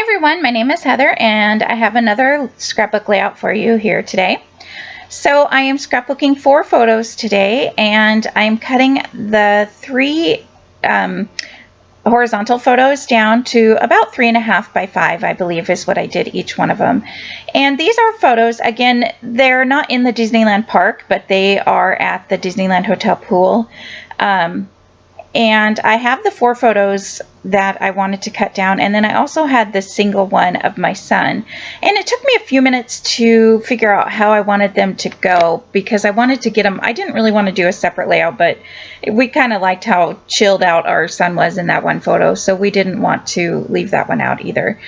everyone, my name is Heather and I have another scrapbook layout for you here today. So I am scrapbooking 4 photos today and I'm cutting the 3 horizontal photos down to about 3.5 by 5, I believe is what I did each one of them. And these are photos, again, they're not in the Disneyland park, but they are at the Disneyland Hotel pool. And I have the 4 photos that I wanted to cut down, and then I also had this single one of my son. And it took me a few minutes to figure out how I wanted them to go, because I wanted to get them, I didn't really want to do a separate layout, but we kind of liked how chilled out our son was in that one photo, so we didn't want to leave that one out either.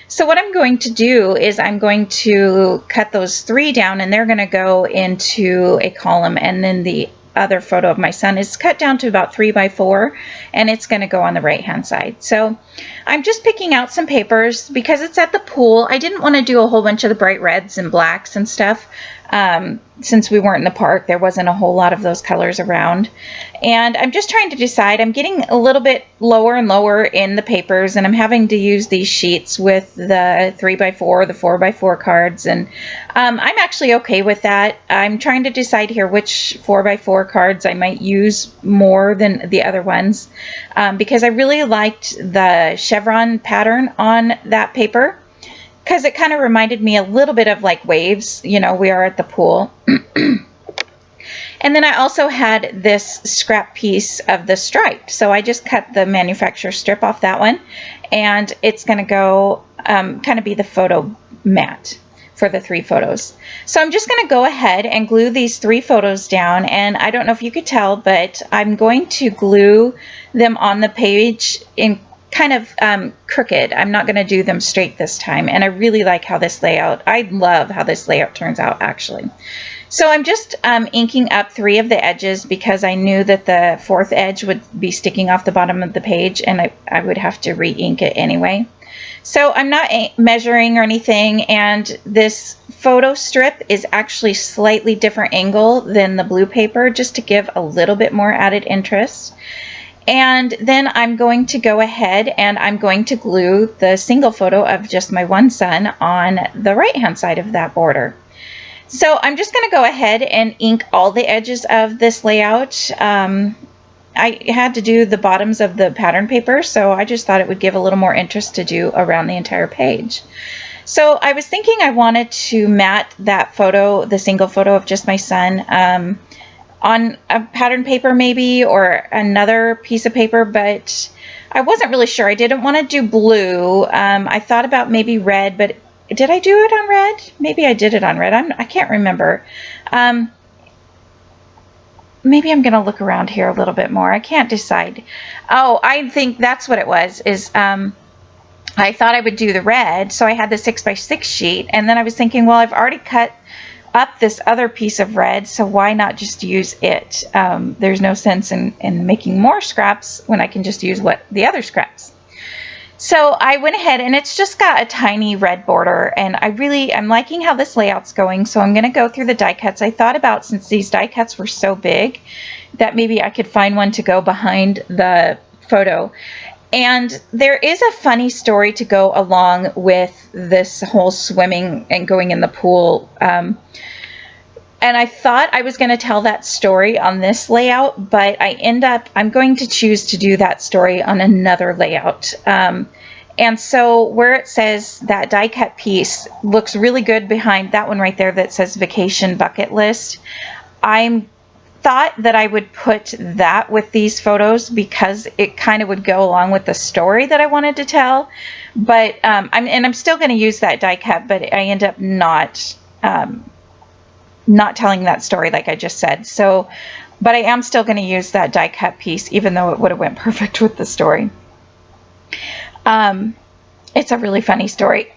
So what I'm going to do is I'm going to cut those 3 down, and they're going to go into a column, and then the other photo of my son is cut down to about 3 by 4, and it's going to go on the right hand side. So I'm just picking out some papers because it's at the pool. I didn't want to do a whole bunch of the bright reds and blacks and stuff. Since we weren't in the park, there wasn't a whole lot of those colors around. And I'm just trying to decide. I'm getting a little bit lower and lower in the papers, and I'm having to use these sheets with the 3 by 4, the 4 by 4 cards, and I'm actually okay with that. I'm trying to decide here which 4 by 4 cards I might use more than the other ones, because I really liked the chevron pattern on that paper, because it kind of reminded me a little bit of like waves. You know, we are at the pool. And then I also had this scrap piece of the stripe. So I just cut the manufacturer strip off that one, and it's going to go kind of be the photo mat for the 3 photos. So I'm just going to go ahead and glue these 3 photos down, and I don't know if you could tell, but I'm going to glue them on the page in kind of crooked. I'm not going to do them straight this time, and I really like how this layout, I love how this layout turns out actually. So I'm just inking up 3 of the edges because I knew that the 4th edge would be sticking off the bottom of the page, and I would have to re-ink it anyway. So I'm not measuring or anything, and this photo strip is actually slightly different angle than the blue paper, just to give a little bit more added interest. And then I'm going to go ahead and I'm going to glue the single photo of just my one son on the right hand side of that border. So I'm just going to go ahead and ink all the edges of this layout. I had to do the bottoms of the pattern paper, so I just thought it would give a little more interest to do around the entire page. So I was thinking I wanted to mat that photo, the single photo of just my son, on a pattern paper maybe, or another piece of paper, but I wasn't really sure. I didn't want to do blue. I thought about maybe red, but did I do it on red? Maybe I did it on red. I can't remember. Maybe I'm going to look around here a little bit more. I can't decide. Oh, I think that's what it was, is I thought I would do the red, so I had the 6 by 6 sheet, and then I was thinking, well, I've already cut up this other piece of red, so why not just use it? There's no sense in making more scraps when I can just use the other scraps. So I went ahead, and it's just got a tiny red border, and I'm liking how this layout's going, so I'm going to go through the die cuts. I thought about, since these die cuts were so big, that maybe I could find one to go behind the photo. And there is a funny story to go along with this whole swimming and going in the pool. And I thought I was going to tell that story on this layout, but I'm going to choose to do that story on another layout. And so where it says that die cut piece looks really good behind that one right there that says vacation bucket list, I thought that I would put that with these photos because it kind of would go along with the story that I wanted to tell. But I'm still going to use that die cut, but I end up not telling that story like I just said. So, but I am still going to use that die cut piece, even though it would have went perfect with the story. It's a really funny story.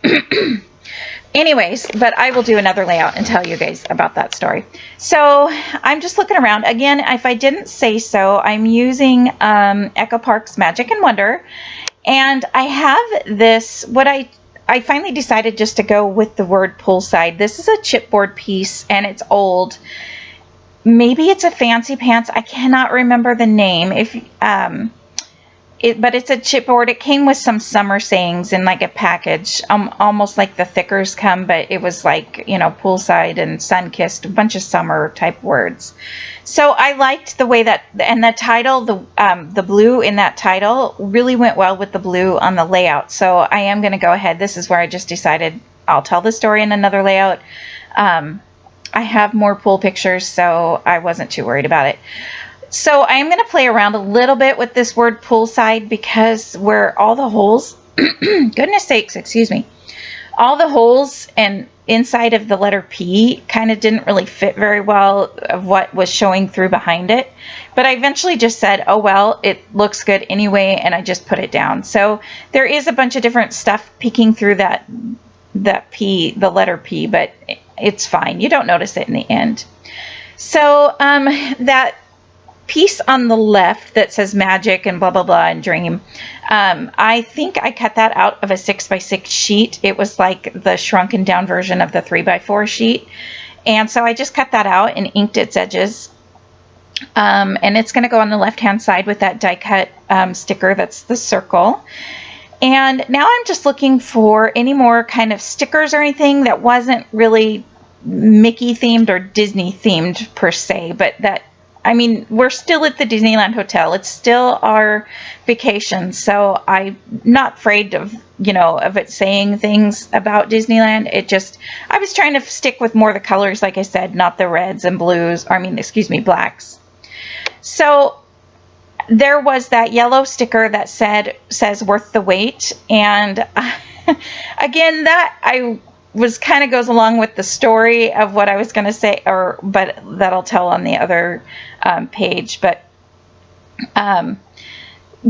Anyways, but I will do another layout and tell you guys about that story. So I'm just looking around. Again, if I didn't say so, I'm using Echo Park's Magic and Wonder. And I have this, I finally decided just to go with the word poolside. This is a chipboard piece, and it's old. Maybe it's a Fancy Pants. I cannot remember the name. but it's a chipboard. It came with some summer sayings in like a package, almost like the thickers come, but it was like, you know, poolside and sun-kissed, a bunch of summer type words. So I liked the way that, and the title, the blue in that title really went well with the blue on the layout. So I am going to go ahead. This is where I just decided I'll tell the story in another layout. I have more pool pictures, so I wasn't too worried about it. So I am going to play around a little bit with this word poolside, because where all the holes, goodness sakes, excuse me, all the holes and inside of the letter P kind of didn't really fit very well of what was showing through behind it. But I eventually just said, oh well, it looks good anyway, and I just put it down. So there is a bunch of different stuff peeking through that P, the letter P, but it's fine. You don't notice it in the end. So that piece on the left that says magic and blah blah blah and dream, I think I cut that out of a 6x6 sheet. It was like the shrunken down version of the 3x4 sheet, and so I just cut that out and inked its edges, and it's going to go on the left hand side with that die cut sticker. That's the circle. And now I'm just looking for any more kind of stickers or anything that wasn't really Mickey themed or Disney themed per se, but that, I mean, we're still at the Disneyland Hotel. It's still our vacation, so I'm not afraid of, you know, of it saying things about Disneyland. It just, I was trying to stick with more of the colors, like I said, not the reds and blues, or I mean, excuse me, blacks. So there was that yellow sticker that says worth the wait, and again, that I was kind of goes along with the story of what I was going to say, but that I'll tell on the other page. But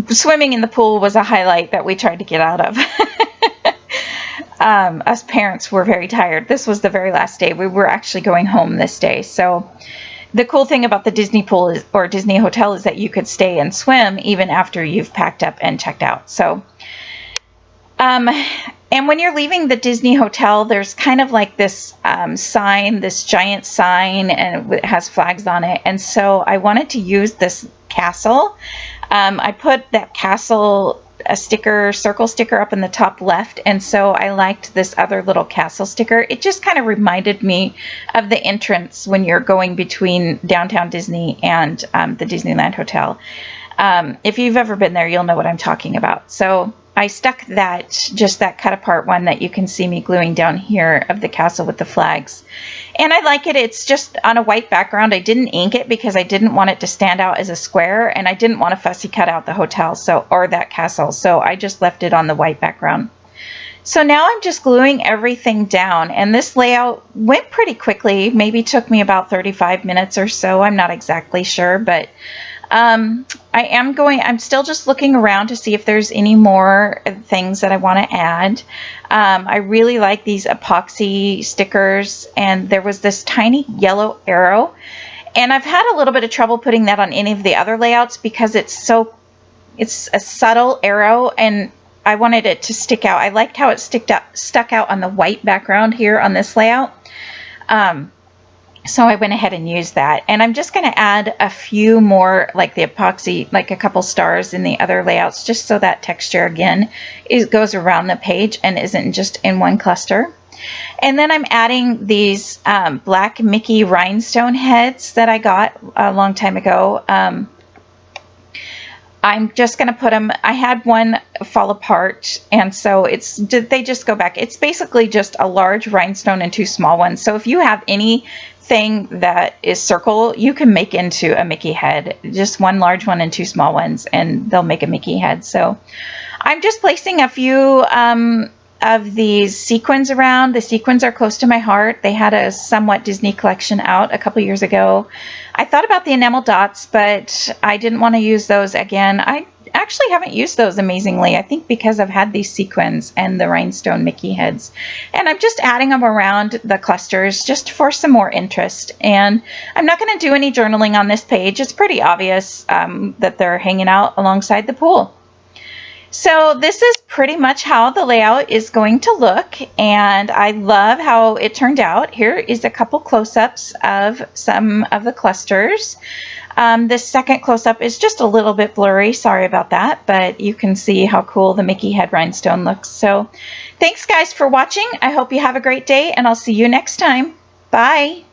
swimming in the pool was a highlight that we tried to get out of. Us parents were very tired. This was the very last day. We were actually going home this day. So the cool thing about the Disney pool or Disney hotel is that you could stay and swim even after you've packed up and checked out. So and when you're leaving the Disney hotel, there's kind of like this sign, this giant sign, and it has flags on it. And so I wanted to use this castle. I put that castle circle sticker up in the top left, and so I liked this other little castle sticker. It just kind of reminded me of the entrance when you're going between downtown Disney and the Disneyland Hotel. If you've ever been there, you'll know what I'm talking about. So I stuck just that cut apart one that you can see me gluing down here of the castle with the flags. And I like it. It's just on a white background. I didn't ink it because I didn't want it to stand out as a square, and I didn't want to fussy cut out the hotel or that castle. So I just left it on the white background. So now I'm just gluing everything down, and this layout went pretty quickly. Maybe took me about 35 minutes or so. I'm not exactly sure, but I'm still just looking around to see if there's any more things that I want to add. I really like these epoxy stickers, and there was this tiny yellow arrow, and I've had a little bit of trouble putting that on any of the other layouts because it's a subtle arrow, and I wanted it to stick out. I liked how it stuck out on the white background here on this layout. So I went ahead and used that, and I'm just going to add a few more, like the epoxy, like a couple stars in the other layouts, just so that texture again goes around the page and isn't just in one cluster. And then I'm adding these black Mickey rhinestone heads that I got a long time ago. I'm just going to put them, I had one fall apart, and so they just go back. It's basically just a large rhinestone and two small ones. So if you have anything that is circle, you can make into a Mickey head. Just one large one and two small ones, and they'll make a Mickey head. So I'm just placing a few of these sequins around. The sequins are close to my heart. They had a somewhat Disney collection out a couple years ago. I thought about the enamel dots, but I didn't want to use those again. I actually haven't used those, amazingly. I think because I've had these sequins and the rhinestone Mickey heads. And I'm just adding them around the clusters just for some more interest. And I'm not going to do any journaling on this page. It's pretty obvious that they're hanging out alongside the pool. So this is pretty much how the layout is going to look, and I love how it turned out. Here is a couple close-ups of some of the clusters. This second close-up is just a little bit blurry. Sorry about that, but you can see how cool the Mickey head rhinestone looks. So thanks guys for watching. I hope you have a great day, and I'll see you next time. Bye.